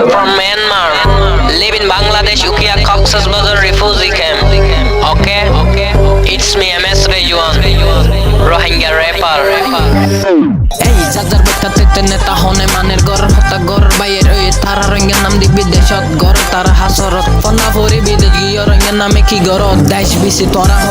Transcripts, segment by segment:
from Myanmar, live in Bangladesh, Ukiya Cox's Bazar refugee camp. Okay? It's me, MS Rejuan, Rohingya rapper. এই যার বইতাতে নেতা হনে মানের গর হতা গর বাইয়ের ওই তারা রঙের নাম দি বিদেশত গর তারা হাসরত ফনা ভরি বিদেশ গিয়ে রঙের নামে কি গর দেশ বিসি তোরা হ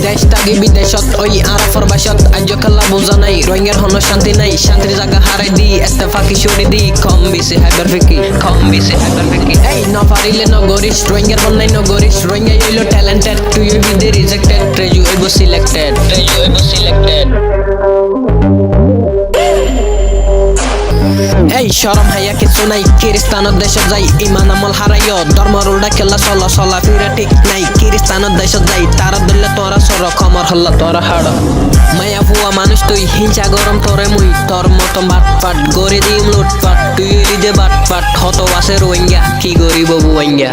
দেশটাগি বিদেশত ওই আরাফর বাসত আজ কাল্লা বোঝা নাই রঙের হন শান্তি নাই শান্তির জায়গা হারাই দি এস্তেফাকি সরি দি কম বেশি হাইবার ফিকি এই না পারিলে নগরিস রঙের বন্যাই নগরিস রঙাই হইল ট্যালেন্টেড তুই হইবি দে রিজেক্টেড ট্রেজু হইব সিলেক্টেড এই শরম হাইয়া কিছু নাই কিরিস্তানত দেশত যাই ইমান আমল হারাইও ধর্মর উল্টা খেলা চলা ফিরে ঠিক নাই কিরিস্তানত দেশত যাই তারা দিলে তোরা সর খমর হল্লা তোরা হাড় মায়া ফুয়া মানুষ তুই হিংসা গরম তোরে মুই তোর মতো বাটপাট গড়ে দিম লুটপাট তুই এলি দে বাটপাট হত আছে রোহিঙ্গা কি গরিব বুয়াঙ্গা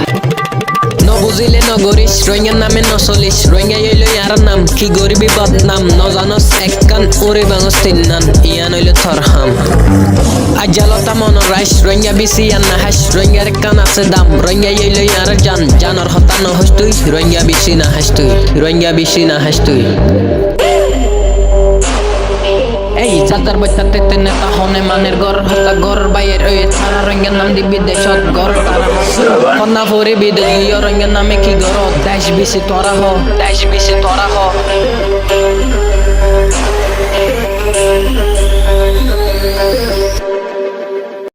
বুঝিলে নগরিস রোহিঙ্গার নামে নচলিস রোহিঙ্গা হইল ইয়ার নাম কি গরিবি বদনাম নজানস এক কান ওরে বাঙস তিন নাম ইয়ান হইল থরহাম আজালতা মনৰ রাইস রোহিঙ্গা বিসি ইয়ান নাহাস রোহিঙ্গার কান আছে দাম রোহিঙ্গা হইল ইয়ার জানৰ হতা নহস তুই রোহিঙ্গা বিসি নাহাস তুই এই যাতার বইতাতে নেতা হনে মানের গর হতা গর বাইয়ের ওই তারা রঙের নাম দি বিদেশত গর তারা কন্যা ভরে বিদেশ গিয়ে রঙের নামে কি গর দেশ বিসি তোরা হ